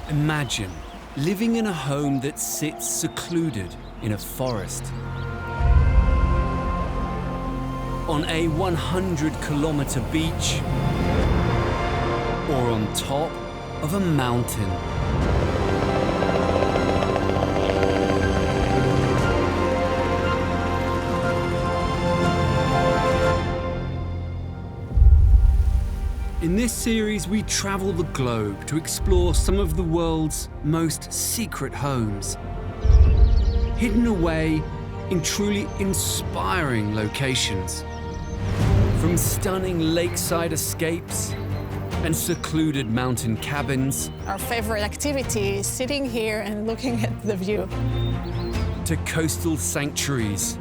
Imagine living in a home that sits secluded in a forest, on a 100-kilometer beach, or on top of a mountain. In this series, we travel the globe to explore some of the world's most secret homes, hidden away in truly inspiring locations. From stunning lakeside escapes and secluded mountain cabins, our favorite activity is sitting here and looking at the view, to coastal sanctuaries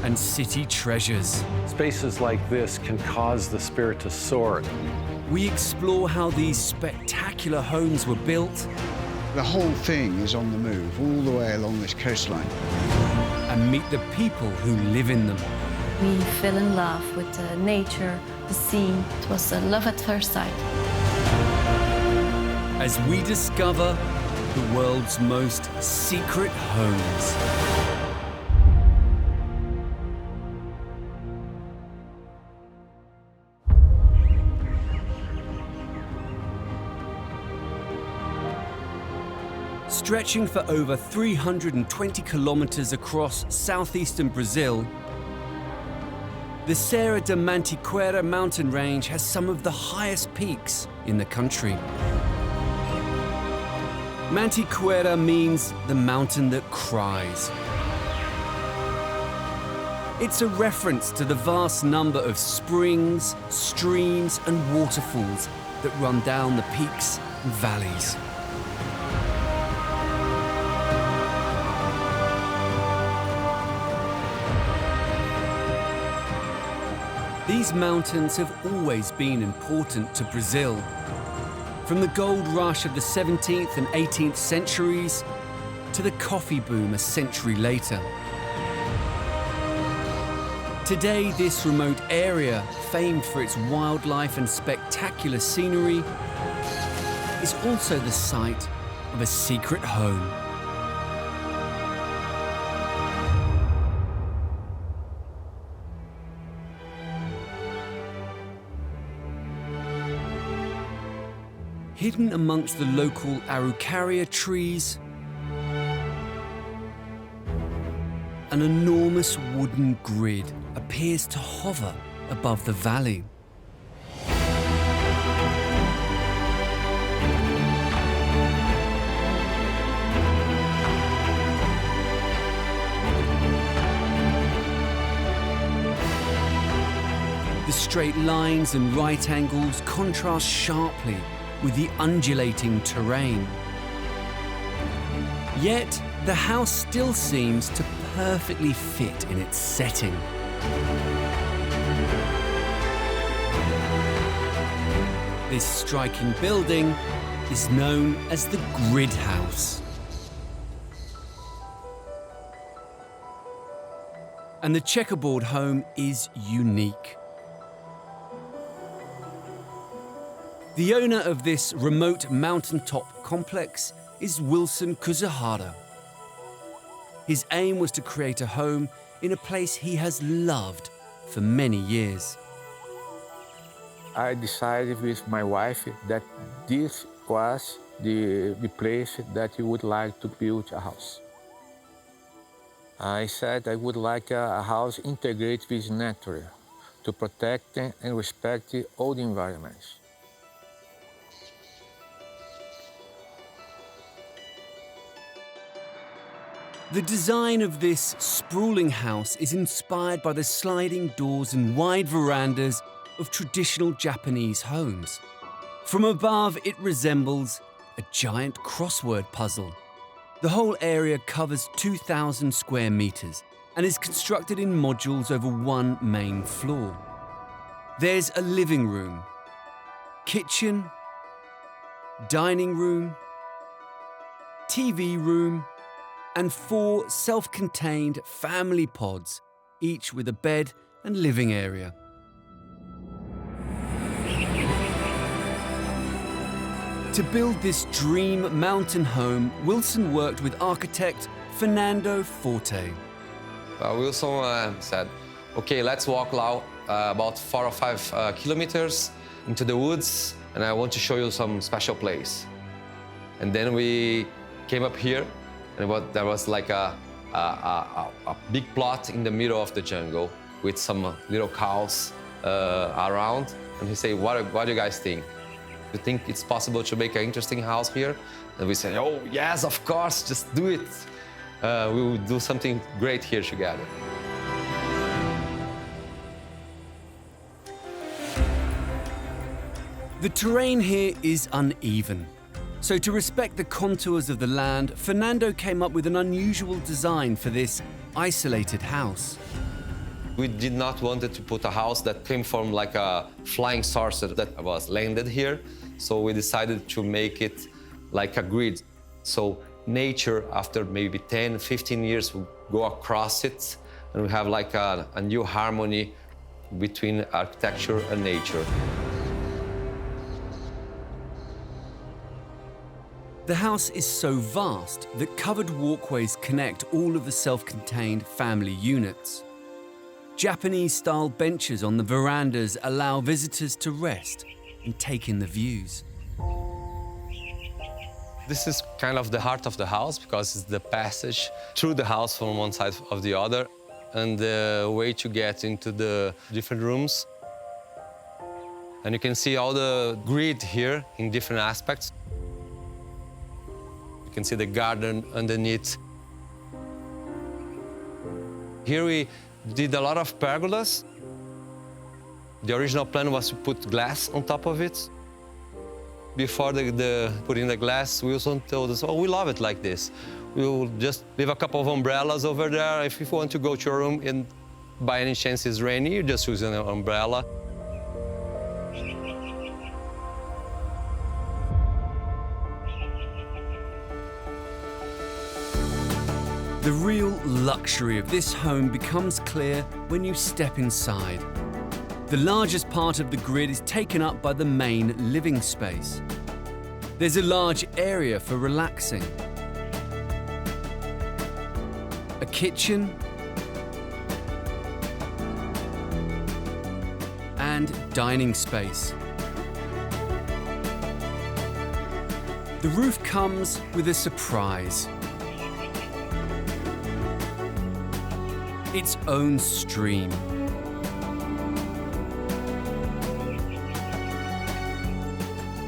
and city treasures. Spaces like this can cause the spirit to soar. We explore how these spectacular homes were built. The whole thing is on the move, all the way along this coastline. And meet the people who live in them. We fell in love with the nature, the sea. It was a love at first sight. As we discover the world's most secret homes. Stretching for over 320 kilometers across southeastern Brazil, the Serra da Mantiqueira mountain range has some of the highest peaks in the country. Mantiqueira means the mountain that cries. It's a reference to the vast number of springs, streams, and waterfalls that run down the peaks and valleys. These mountains have always been important to Brazil. From the gold rush of the 17th and 18th centuries to the coffee boom a century later. Today, this remote area, famed for its wildlife and spectacular scenery, is also the site of a secret home. Hidden amongst the local araucaria trees, an enormous wooden grid appears to hover above the valley. The straight lines and right angles contrast sharply with the undulating terrain. Yet, the house still seems to perfectly fit in its setting. This striking building is known as the Grid House. And the checkerboard home is unique. The owner of this remote mountaintop complex is Wilson Kuzuhara. His aim was to create a home in a place he has loved for many years. I decided with my wife that this was the place that we would like to build a house. I said I would like a house integrated with nature to protect and respect all the environments. The design of this sprawling house is inspired by the sliding doors and wide verandas of traditional Japanese homes. From above, it resembles a giant crossword puzzle. The whole area covers 2,000 square meters and is constructed in modules over one main floor. There's a living room, kitchen, dining room, TV room, and 4 self-contained family pods, each with a bed and living area. To build this dream mountain home, Wilson worked with architect Fernando Forte. Wilson said, okay, let's walk now about 4 or 5 kilometers into the woods, and I want to show you some special place. And then we came up here, and there was like a big plot in the middle of the jungle with some little cows around. And he said, what do you guys think? You think it's possible to make an interesting house here? And we said, oh, yes, of course, just do it. We will do something great here together. The terrain here is uneven. So to respect the contours of the land, Fernando came up with an unusual design for this isolated house. We did not want to put a house that came from like a flying saucer that was landed here. So we decided to make it like a grid. So nature, after maybe 10, 15 years, will go across it, and we have like a new harmony between architecture and nature. The house is so vast that covered walkways connect all of the self-contained family units. Japanese-style benches on the verandas allow visitors to rest and take in the views. This is kind of the heart of the house because it's the passage through the house from one side of the other and the way to get into the different rooms. And you can see all the grid here in different aspects. You can see the garden underneath. Here we did a lot of pergolas. The original plan was to put glass on top of it. Before putting the glass, Wilson told us, oh, we love it like this. We'll just leave a couple of umbrellas over there. If you want to go to your room and by any chance it's rainy, you just use an umbrella. The real luxury of this home becomes clear when you step inside. The largest part of the grid is taken up by the main living space. There's a large area for relaxing, a kitchen, and dining space. The roof comes with a surprise. Its own stream.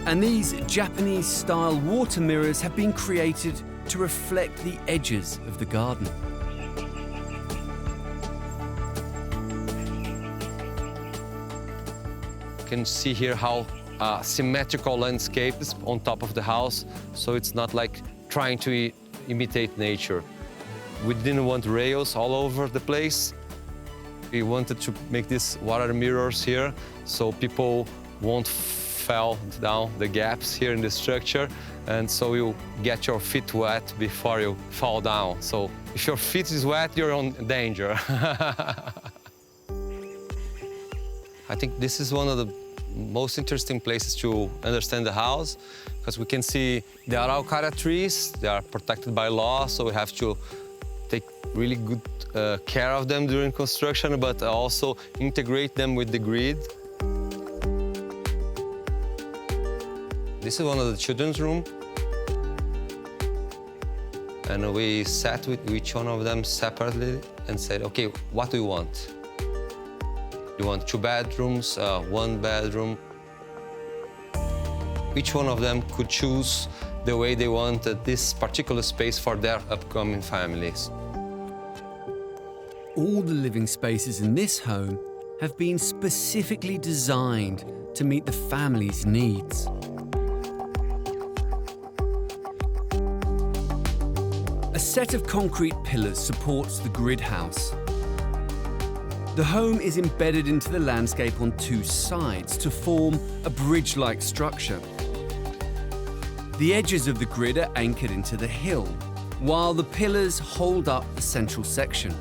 And these Japanese-style water mirrors have been created to reflect the edges of the garden. You can see here how symmetrical landscape is on top of the house, so it's not like trying to imitate nature. We didn't want rails all over the place. We wanted to make these water mirrors here so people won't fall down the gaps here in the structure, and so you get your feet wet before you fall down. So if your feet is wet, you're in danger. I think this is one of the most interesting places to understand the house, because we can see there are araucaria trees. They are protected by law, so we have to take really good care of them during construction, but also integrate them with the grid. This is one of the children's rooms. And we sat with each one of them separately and said, okay, what do you want? You want 2 bedrooms, 1 bedroom? Each one of them could choose the way they wanted this particular space for their upcoming families. All the living spaces in this home have been specifically designed to meet the family's needs. A set of concrete pillars supports the grid house. The home is embedded into the landscape on 2 sides to form a bridge-like structure. The edges of the grid are anchored into the hill, while the pillars hold up the central section.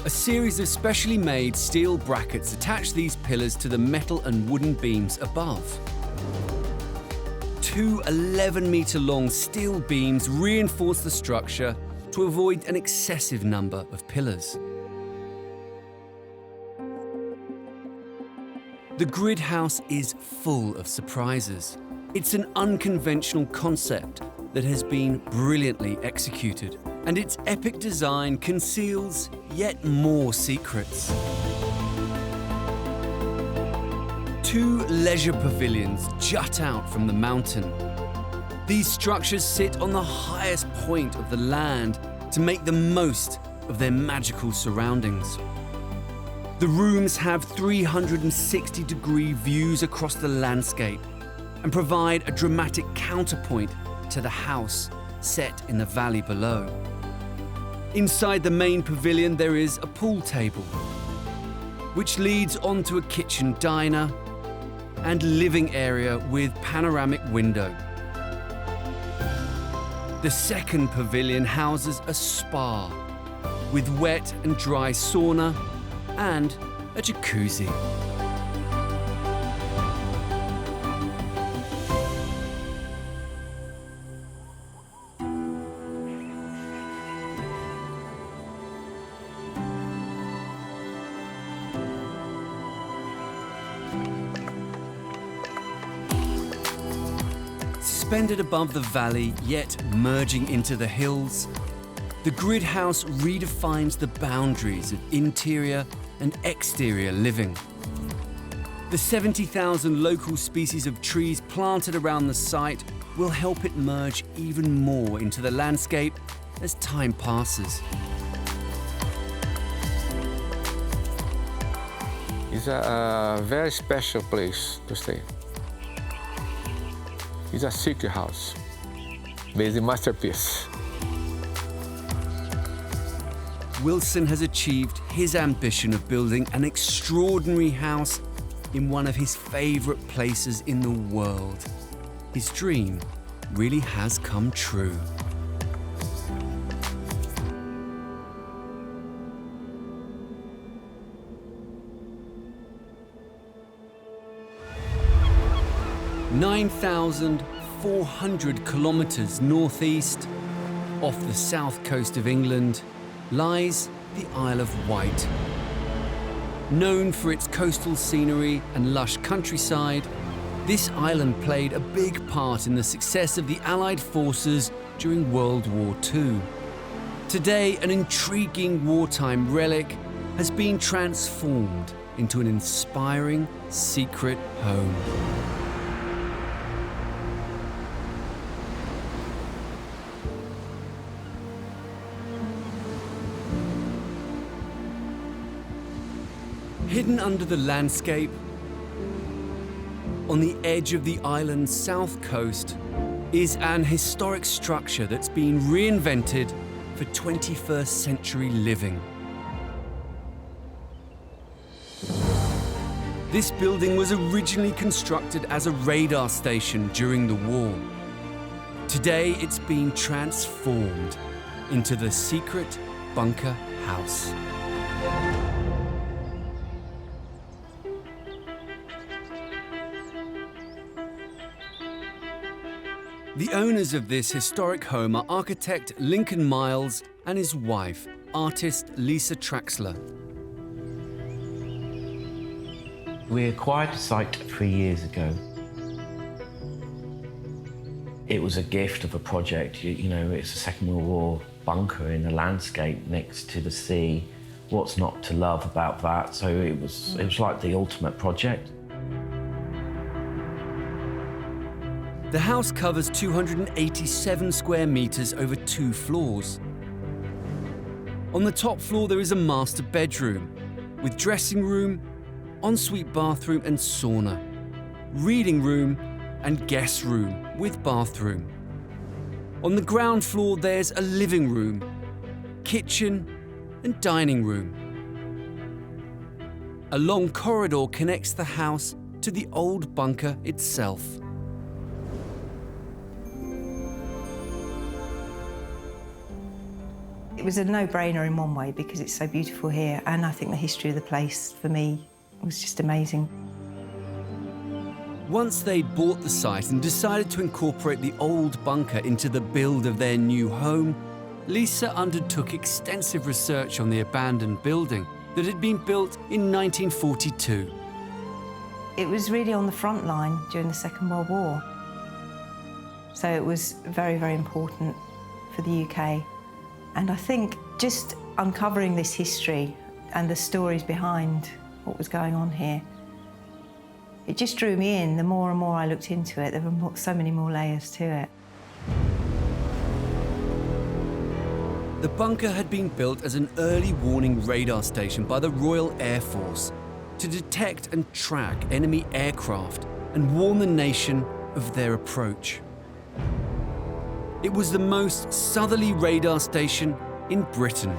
A series of specially made steel brackets attach these pillars to the metal and wooden beams above. Two 11-metre-long steel beams reinforce the structure to avoid an excessive number of pillars. The grid house is full of surprises. It's an unconventional concept that has been brilliantly executed, and its epic design conceals yet more secrets. Two leisure pavilions jut out from the mountain. These structures sit on the highest point of the land to make the most of their magical surroundings. The rooms have 360-degree views across the landscape and provide a dramatic counterpoint to the house set in the valley below. Inside the main pavilion there is a pool table, which leads onto a kitchen diner and living area with panoramic window. The second pavilion houses a spa with wet and dry sauna and a jacuzzi. Suspended above the valley, yet merging into the hills, the grid house redefines the boundaries of interior and exterior living. The 70,000 local species of trees planted around the site will help it merge even more into the landscape as time passes. It's a very special place to stay. It's a secret house, but it's a masterpiece. Wilson has achieved his ambition of building an extraordinary house in one of his favourite places in the world. His dream really has come true. (9,400 kilometres northeast, off the south coast of England, lies the Isle of Wight. Known for its coastal scenery and lush countryside, this island played a big part in the success of the Allied forces during World War II. Today, an intriguing wartime relic has been transformed into an inspiring secret home. Hidden under the landscape, on the edge of the island's south coast, is an historic structure that's been reinvented for 21st century living. This building was originally constructed as a radar station during the war. Today, it's been transformed into the secret bunker house. The owners of this historic home are architect Lincoln Miles and his wife, artist Lisa Traxler. We acquired the site 3 years ago. It was a gift of a project. You know, it's a Second World War bunker in the landscape next to the sea. What's not to love about that? So it was like the ultimate project. The house covers 287 square metres over 2 floors. On the top floor there is a master bedroom with dressing room, ensuite bathroom and sauna, reading room and guest room with bathroom. On the ground floor there's a living room, kitchen and dining room. A long corridor connects the house to the old bunker itself. It was a no-brainer in one way because it's so beautiful here, and I think the history of the place, for me, was just amazing. Once they'd bought the site and decided to incorporate the old bunker into the build of their new home, Lisa undertook extensive research on the abandoned building that had been built in 1942. It was really on the front line during the Second World War. So it was very, very important for the UK. And I think just uncovering this history and the stories behind what was going on here, it just drew me in. The more and more I looked into it, there were so many more layers to it. The bunker had been built as an early warning radar station by the Royal Air Force to detect and track enemy aircraft and warn the nation of their approach. It was the most southerly radar station in Britain.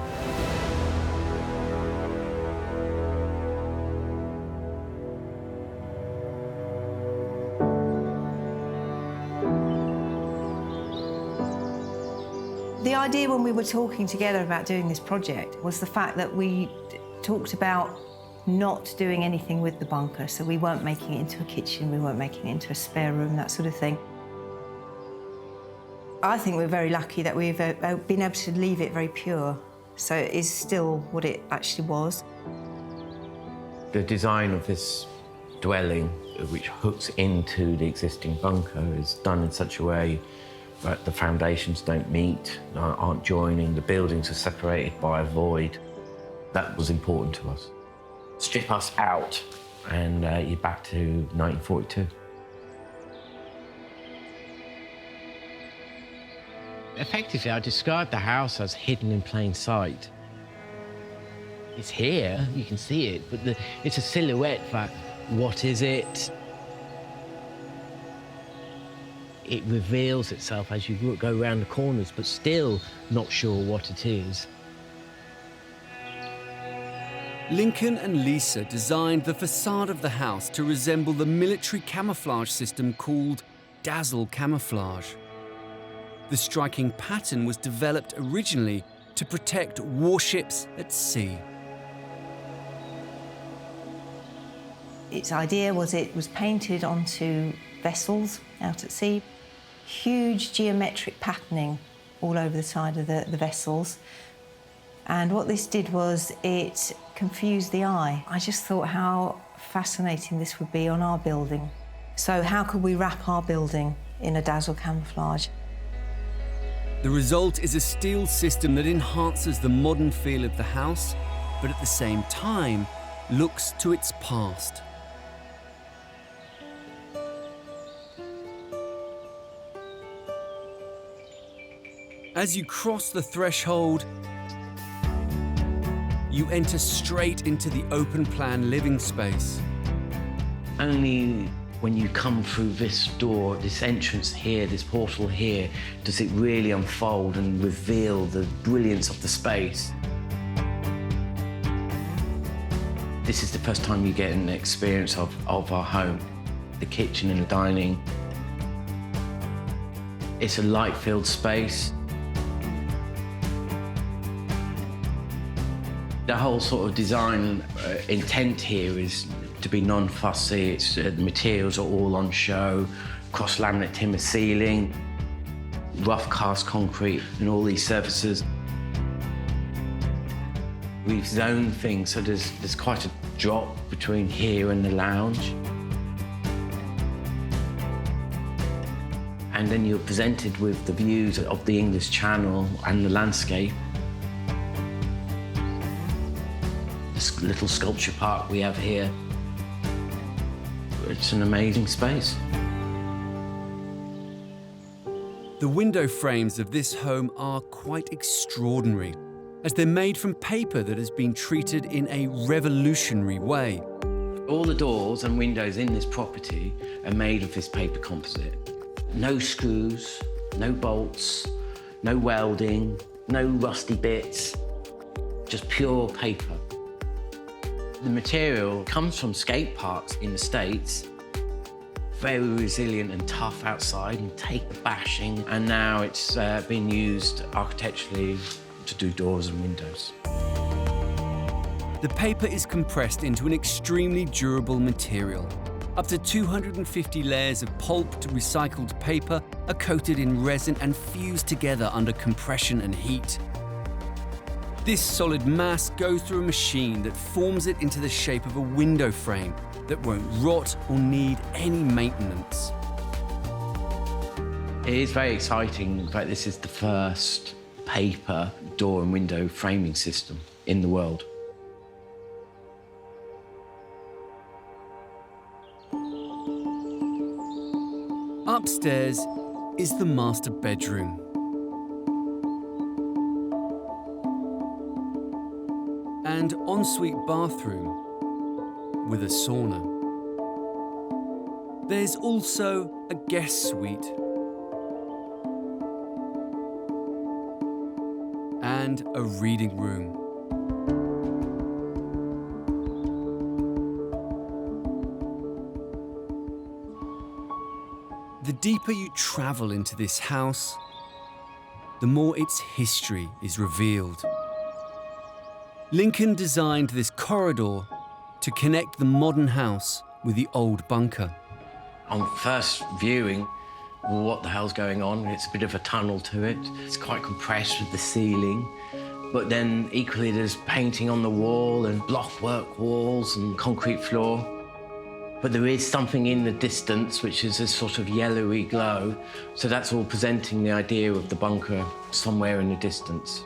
The idea when we were talking together about doing this project was the fact that we talked about not doing anything with the bunker. So we weren't making it into a kitchen, we weren't making it into a spare room, that sort of thing. I think we're very lucky that we've been able to leave it very pure. So it is still what it actually was. The design of this dwelling, which hooks into the existing bunker, is done in such a way that the foundations don't meet, aren't joining, the buildings are separated by a void. That was important to us. Strip us out, and you're back to 1942. Effectively, I describe the house as hidden in plain sight. It's here, you can see it, but it's a silhouette that, what is it? It reveals itself as you go around the corners, but still not sure what it is. Lincoln and Lisa designed the facade of the house to resemble the military camouflage system called dazzle camouflage. The striking pattern was developed originally to protect warships at sea. Its idea was it was painted onto vessels out at sea. Huge geometric patterning all over the side of the vessels. And what this did was it confused the eye. I just thought how fascinating this would be on our building. So how could we wrap our building in a dazzle camouflage? The result is a steel system that enhances the modern feel of the house, but at the same time looks to its past. As you cross the threshold, you enter straight into the open-plan living space. Only when you come through this door, this entrance here, this portal here, does it really unfold and reveal the brilliance of the space. This is the first time you get an experience of our home, the kitchen and the dining. It's a light-filled space. The whole sort of design intent here is to be non-fussy. It's, the materials are all on show, cross-laminate timber ceiling, rough cast concrete and all these surfaces. We've zoned things, so there's quite a drop between here and the lounge. And then you're presented with the views of the English Channel and the landscape. This little sculpture park we have here. It's an amazing space. The window frames of this home are quite extraordinary, as they're made from paper that has been treated in a revolutionary way. All the doors and windows in this property are made of this paper composite. No screws, no bolts, no welding, no rusty bits, just pure paper. The material comes from skate parks in the States, very resilient and tough outside and take the bashing, and now it's been used architecturally to do doors and windows. The paper is compressed into an extremely durable material, Up to 250 layers of pulped recycled paper are coated in resin and fused together under compression and heat. This solid mass goes through a machine that forms it into the shape of a window frame that won't rot or need any maintenance. It is very exciting. In fact, this is the first paper door and window framing system in the world. Upstairs is the master bedroom. And ensuite bathroom with a sauna. There's also a guest suite and a reading room. The deeper you travel into this house, the more its history is revealed. Lincoln designed this corridor to connect the modern house with the old bunker. On first viewing, well, what the hell's going on? It's a bit of a tunnel to it. It's quite compressed with the ceiling. But then equally there's painting on the wall and blockwork walls and concrete floor. But there is something in the distance which is a sort of yellowy glow. So that's all presenting the idea of the bunker somewhere in the distance.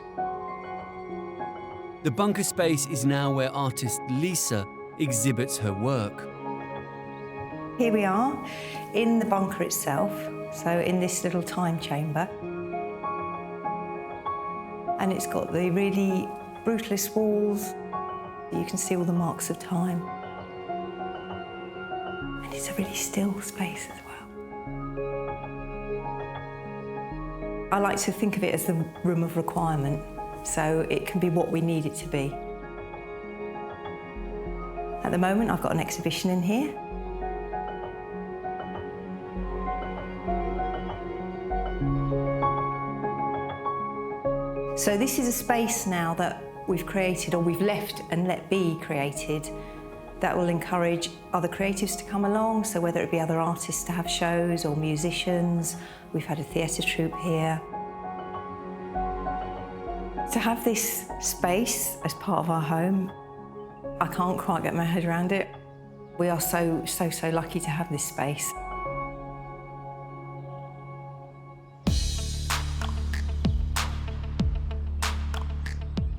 The bunker space is now where artist Lisa exhibits her work. Here we are in the bunker itself, so in this little time chamber. And it's got the really brutalist walls. You can see all the marks of time. And it's a really still space as well. I like to think of it as the room of requirement, so it can be what we need it to be. At the moment, I've got an exhibition in here. So this is a space now that we've created, or we've left and let be created, that will encourage other creatives to come along. So whether it be other artists to have shows or musicians, we've had a theatre troupe here. To have this space as part of our home, I can't quite get my head around it. We are so lucky to have this space.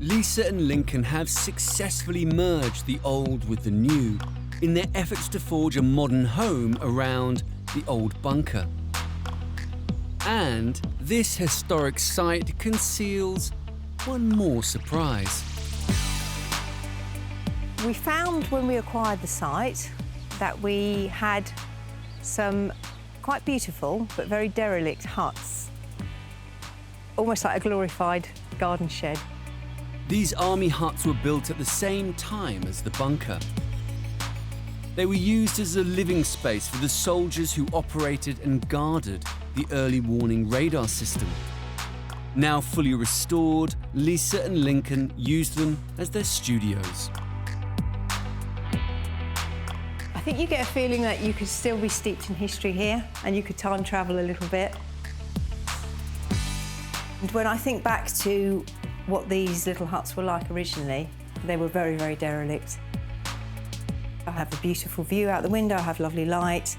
Lisa and Lincoln have successfully merged the old with the new in their efforts to forge a modern home around the old bunker. And this historic site conceals one more surprise. We found when we acquired the site that we had some quite beautiful but very derelict huts, almost like a glorified garden shed. These army huts were built at the same time as the bunker. They were used as a living space for the soldiers who operated and guarded the early warning radar system. Now fully restored, Lisa and Lincoln used them as their studios. I think you get a feeling that you could still be steeped in history here and you could time travel a little bit. And when I think back to what these little huts were like originally, they were very, very derelict. I have a beautiful view out the window, I have lovely light,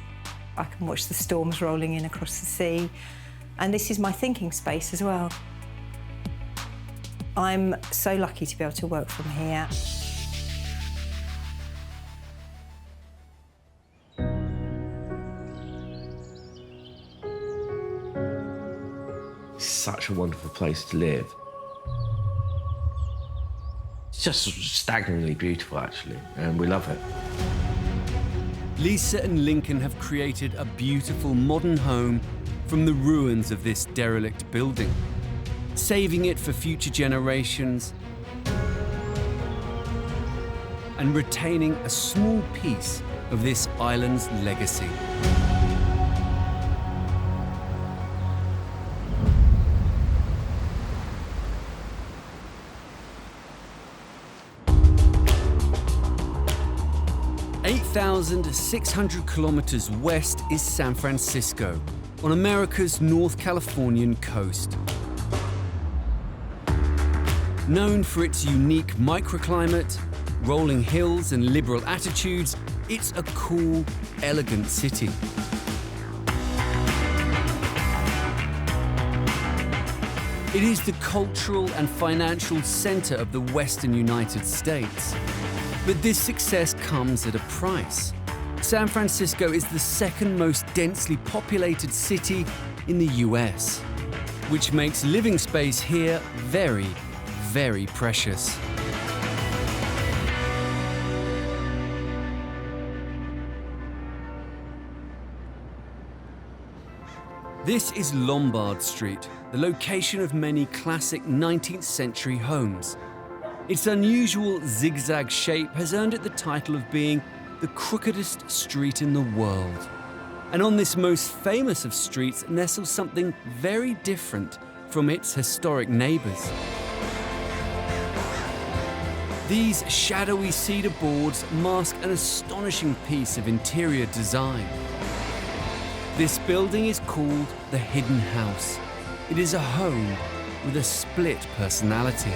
I can watch the storms rolling in across the sea, and this is my thinking space as well. I'm so lucky to be able to work from here. Such a wonderful place to live. It's just staggeringly beautiful, actually, and we love it. Lisa and Lincoln have created a beautiful modern home from the ruins of this derelict building, saving it for future generations and retaining a small piece of this island's legacy. 3,600 kilometers west is San Francisco, on America's North Californian coast. Known for its unique microclimate, rolling hills and liberal attitudes, it's a cool, elegant city. It is the cultural and financial center of the Western United States. But this success comes at a price. San Francisco is the second most densely populated city in the US, which makes living space here very, very precious. This is Lombard Street, the location of many classic 19th century homes. Its unusual zigzag shape has earned it the title of being the crookedest street in the world. And on this most famous of streets nestles something very different from its historic neighbors. These shadowy cedar boards mask an astonishing piece of interior design. This building is called the Hidden House. It is a home with a split personality.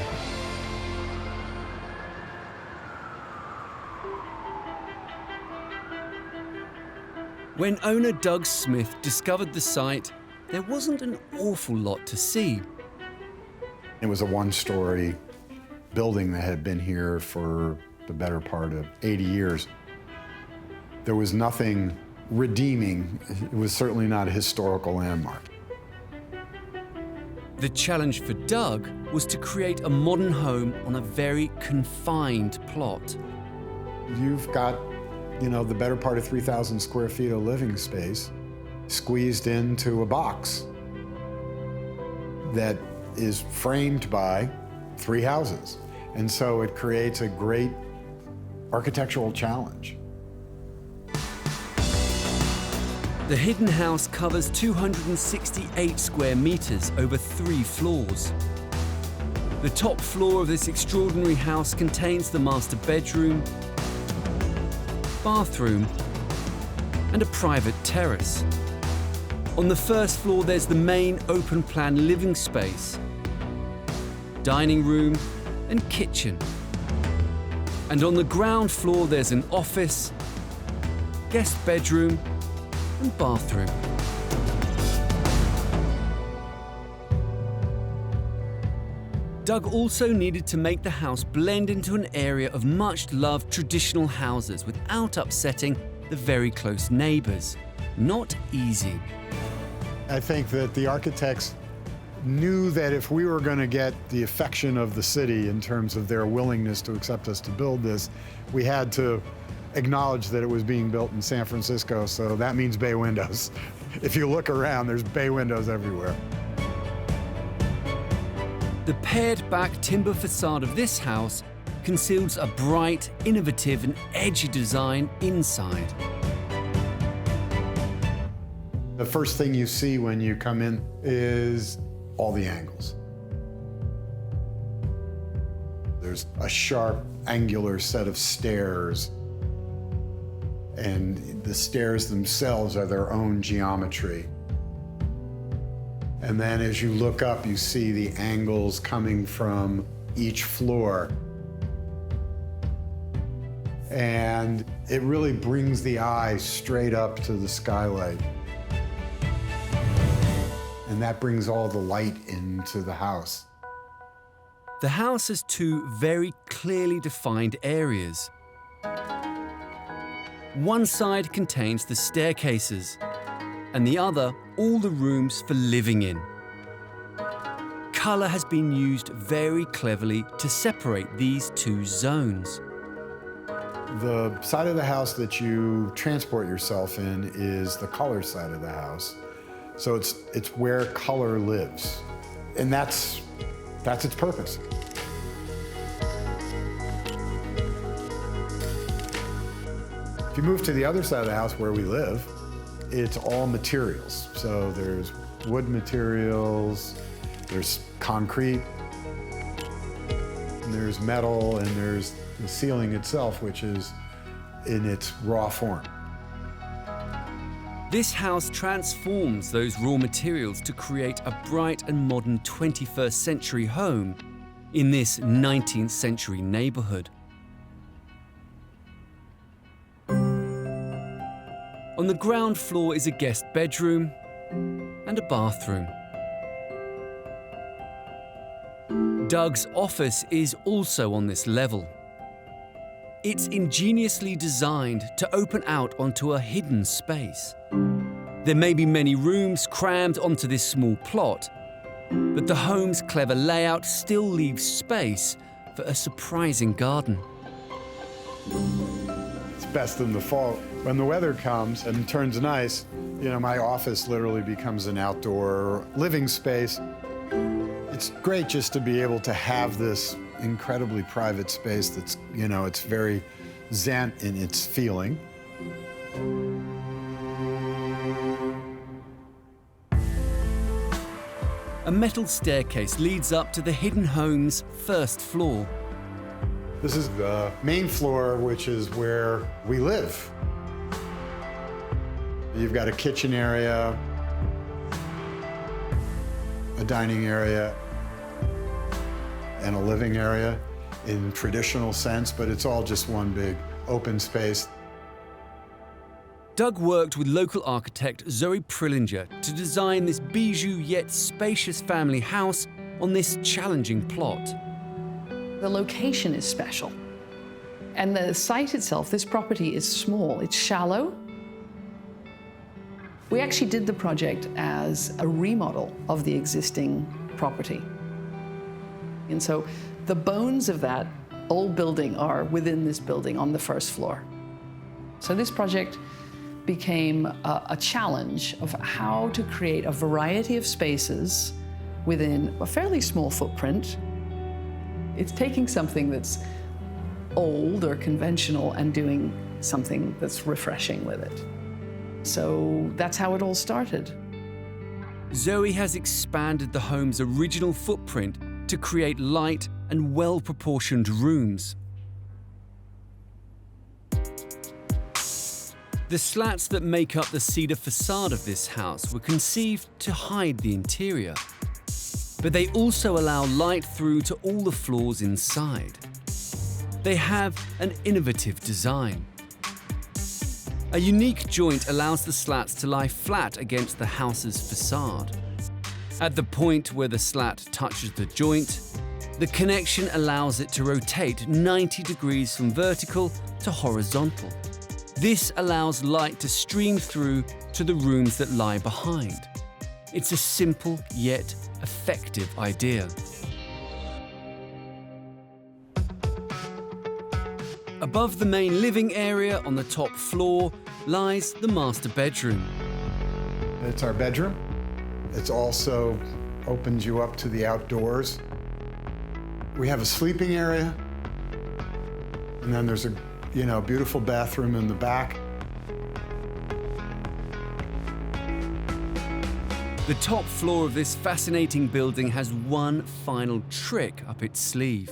When owner Doug Smith discovered the site, there wasn't an awful lot to see. It was a one-story building that had been here for the better part of 80 years. There was nothing redeeming. It was certainly not a historical landmark. The challenge for Doug was to create a modern home on a very confined plot. You've got, the better part of 3,000 square feet of living space squeezed into a box that is framed by 3 houses. And so it creates a great architectural challenge. The Hidden House covers 268 square meters over 3 floors. The top floor of this extraordinary house contains the master bedroom, bathroom, and a private terrace. On the first floor, there's the main open-plan living space, dining room, and kitchen. And on the ground floor, there's an office, guest bedroom, and bathroom. Doug also needed to make the house blend into an area of much-loved traditional houses without upsetting the very close neighbors. Not easy. I think that the architects knew that if we were going to get the affection of the city in terms of their willingness to accept us to build this, we had to acknowledge that it was being built in San Francisco, so that means bay windows. If you look around, there's bay windows everywhere. The pared-back timber facade of this house conceals a bright, innovative, and edgy design inside. The first thing you see when you come in is all the angles. There's a sharp, angular set of stairs, and the stairs themselves are their own geometry. And then as you look up, you see the angles coming from each floor. And it really brings the eye straight up to the skylight. And that brings all the light into the house. The house has 2 very clearly defined areas. One side contains the staircases, and the other all the rooms for living in. Color has been used very cleverly to separate these 2 zones. The side of the house that you transport yourself in is the color side of the house. So it's where color lives. And that's its purpose. If you move to the other side of the house where we live, it's all materials. So there's wood materials, there's concrete, and there's metal, and there's the ceiling itself, which is in its raw form. This house transforms those raw materials to create a bright and modern 21st century home in this 19th century neighborhood. On the ground floor is a guest bedroom and a bathroom. Doug's office is also on this level. It's ingeniously designed to open out onto a hidden space. There may be many rooms crammed onto this small plot, but the home's clever layout still leaves space for a surprising garden. It's best in the fall. When the weather comes and turns nice, you know, my office literally becomes an outdoor living space. It's great just to be able to have this incredibly private space that's, you know, it's very zen in its feeling. A metal staircase leads up to the hidden home's first floor. This is the main floor, which is where we live. You've got a kitchen area, a dining area, and a living area in traditional sense, but it's all just one big open space. Doug worked with local architect Zoe Prillinger to design this bijou yet spacious family house on this challenging plot. The location is special. And the site itself, this property is small, it's shallow. We actually did the project as a remodel of the existing property. And so the bones of that old building are within this building on the first floor. So this project became a challenge of how to create a variety of spaces within a fairly small footprint. It's taking something that's old or conventional and doing something that's refreshing with it. So that's how it all started. Zoe has expanded the home's original footprint to create light and well-proportioned rooms. The slats that make up the cedar facade of this house were conceived to hide the interior, but they also allow light through to all the floors inside. They have an innovative design. A unique joint allows the slats to lie flat against the house's facade. At the point where the slat touches the joint, the connection allows it to rotate 90 degrees from vertical to horizontal. This allows light to stream through to the rooms that lie behind. It's a simple yet effective idea. Above the main living area on the top floor lies the master bedroom. It's our bedroom. It also opens you up to the outdoors. We have a sleeping area, and then there's a beautiful bathroom in the back. The top floor of this fascinating building has one final trick up its sleeve.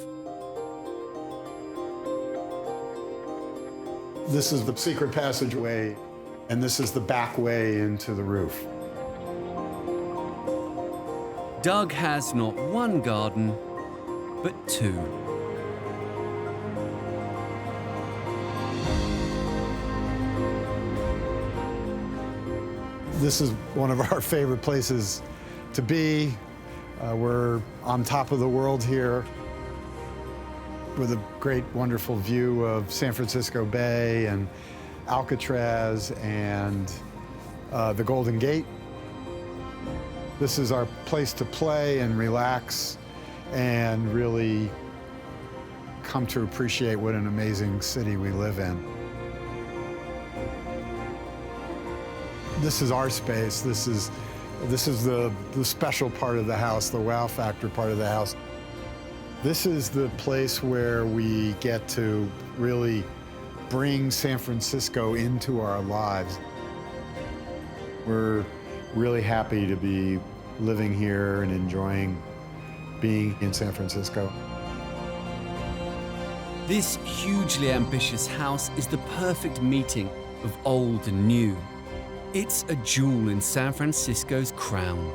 This is the secret passageway, and this is the back way into the roof. Doug has not one garden, but two. This is one of our favorite places to be. We're on top of the world here with a great, wonderful view of San Francisco Bay and Alcatraz and the Golden Gate. This is our place to play and relax and really come to appreciate what an amazing city we live in. This is our space. This is the special part of the house, the wow factor part of the house. This is the place where we get to really bring San Francisco into our lives. We're really happy to be living here and enjoying being in San Francisco. This hugely ambitious house is the perfect meeting of old and new. It's a jewel in San Francisco's crown.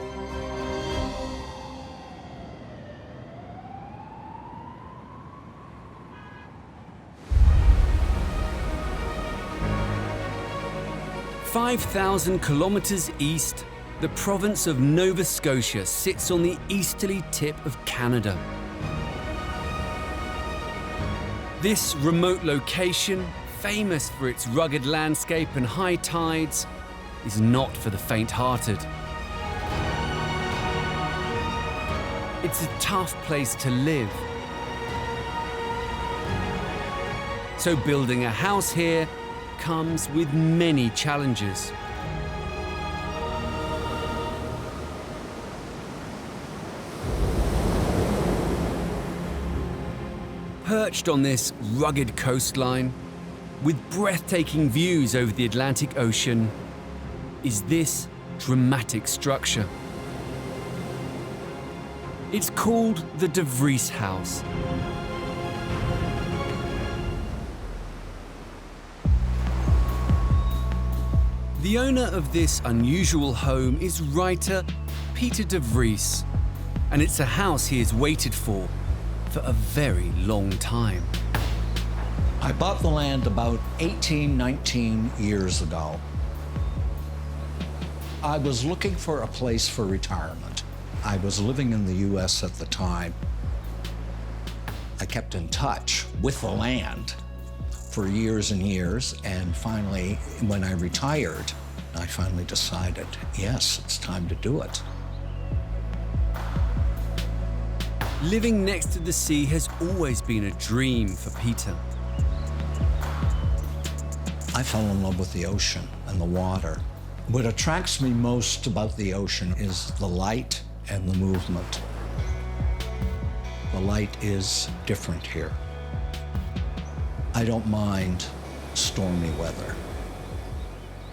"5,000 kilometers east, the province of Nova Scotia sits on the easterly tip of Canada. This remote location, famous for its rugged landscape and high tides, is not for the faint-hearted. It's a tough place to live. So building a house here comes with many challenges. Perched on this rugged coastline, with breathtaking views over the Atlantic Ocean, is this dramatic structure. It's called the De Vries House. The owner of this unusual home is writer Peter De Vries, and it's a house he has waited for a very long time. I bought the land about 18, 19 years ago. I was looking for a place for retirement. I was living in the US at the time. I kept in touch with the land for years and years, and finally, when I retired, I finally decided, yes, it's time to do it. Living next to the sea has always been a dream for Peter. I fell in love with the ocean and the water. What attracts me most about the ocean is the light and the movement. The light is different here. I don't mind stormy weather.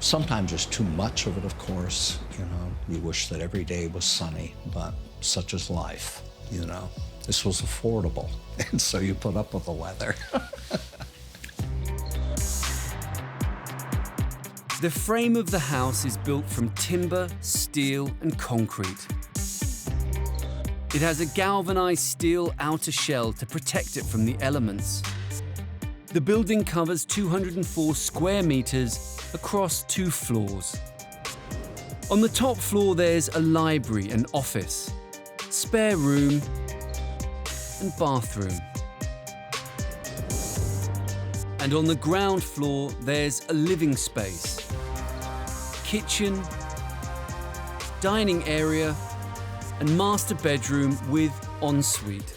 Sometimes there's too much of it, of course. You know, you wish that every day was sunny, but such is life, you know. This was affordable, and so you put up with the weather. The frame of the house is built from timber, steel, and concrete. It has a galvanized steel outer shell to protect it from the elements. The building covers 204 square meters across 2 floors. On the top floor, there's a library and office, spare room, and bathroom. And on the ground floor, there's a living space, kitchen, dining area, and master bedroom with ensuite.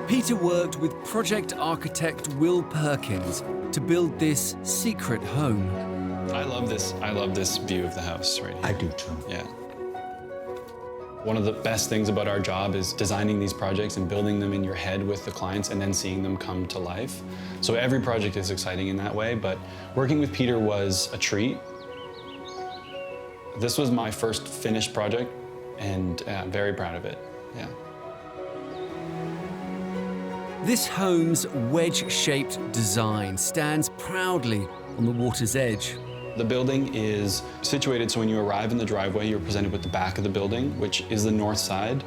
Peter worked with project architect Will Perkins to build this secret home. I love this view of the house right here. I do too. Yeah. One of the best things about our job is designing these projects and building them in your head with the clients and then seeing them come to life. So every project is exciting in that way, but working with Peter was a treat. This was my first finished project, and I'm very proud of it, yeah. This home's wedge-shaped design stands proudly on the water's edge. The building is situated so when you arrive in the driveway, you're presented with the back of the building, which is the north side.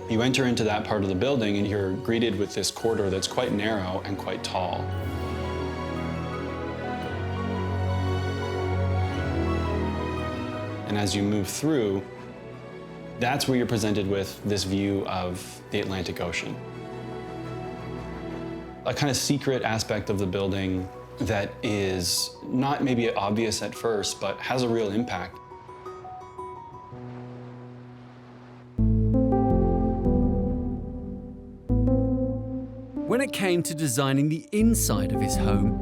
You enter into that part of the building and you're greeted with this corridor that's quite narrow and quite tall. And as you move through, that's where you're presented with this view of the Atlantic Ocean. A kind of secret aspect of the building that is not maybe obvious at first, but has a real impact. When it came to designing the inside of his home,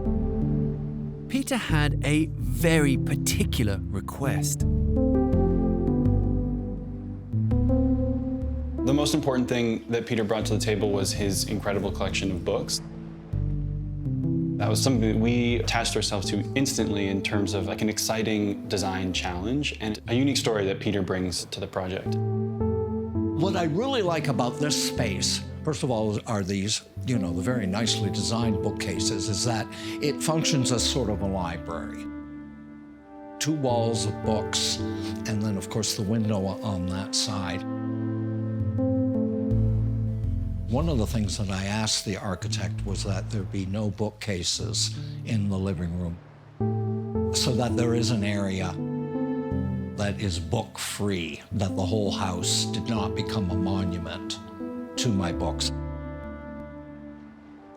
Peter had a very particular request. The most important thing that Peter brought to the table was his incredible collection of books. That was something that we attached ourselves to instantly in terms of like an exciting design challenge and a unique story that Peter brings to the project. What I really like about this space, first of all, are these, the very nicely designed bookcases, is that it functions as sort of a library. 2 walls of books, and then, of course, the window on that side. One of the things that I asked the architect was that there be no bookcases in the living room, so that there is an area that is book-free, that the whole house did not become a monument to my books.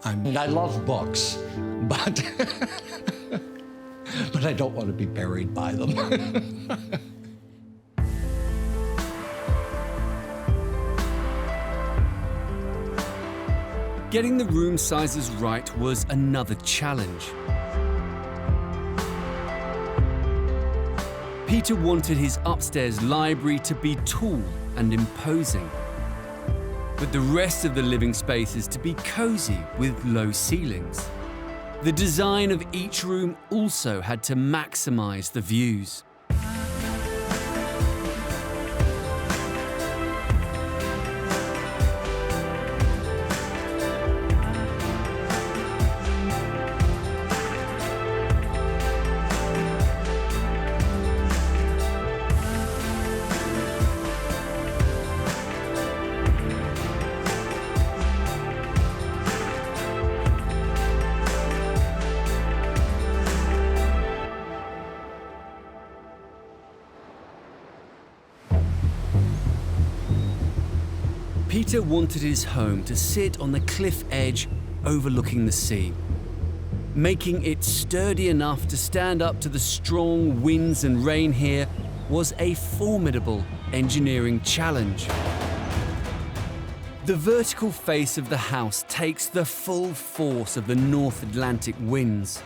I love books, but but I don't want to be buried by them. Getting the room sizes right was another challenge. Peter wanted his upstairs library to be tall and imposing, but the rest of the living spaces to be cozy with low ceilings. The design of each room also had to maximize the views. Peter wanted his home to sit on the cliff edge overlooking the sea. Making it sturdy enough to stand up to the strong winds and rain here was a formidable engineering challenge. The vertical face of the house takes the full force of the North Atlantic winds.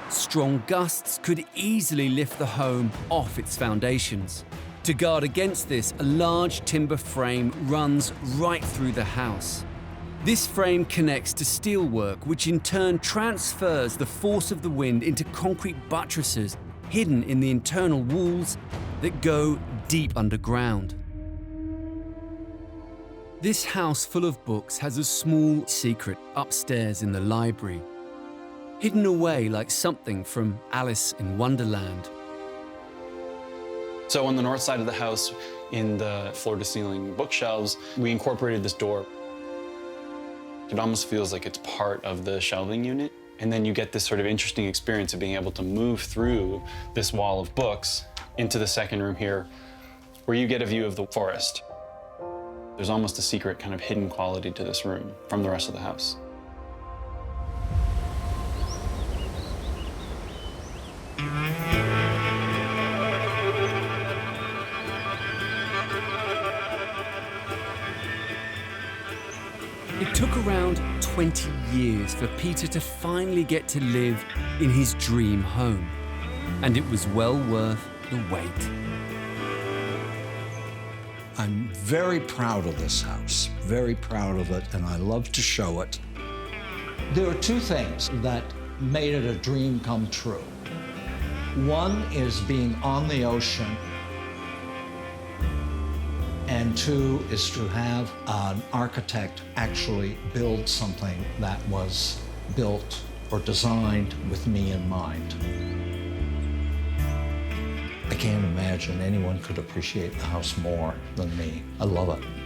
Strong gusts could easily lift the home off its foundations. To guard against this, a large timber frame runs right through the house. This frame connects to steelwork, which in turn transfers the force of the wind into concrete buttresses hidden in the internal walls that go deep underground. This house full of books has a small secret upstairs in the library, hidden away like something from Alice in Wonderland. So on the north side of the house, in the floor-to-ceiling bookshelves, we incorporated this door. It almost feels like it's part of the shelving unit. And then you get this sort of interesting experience of being able to move through this wall of books into the second room here, where you get a view of the forest. There's almost a secret kind of hidden quality to this room from the rest of the house. It took around 20 years for Peter to finally get to live in his dream home, and it was well worth the wait. I'm very proud of this house, very proud of it, and I love to show it. There are 2 things that made it a dream come true. One is being on the ocean, and 2 is to have an architect actually build something that was built or designed with me in mind. I can't imagine anyone could appreciate the house more than me. I love it.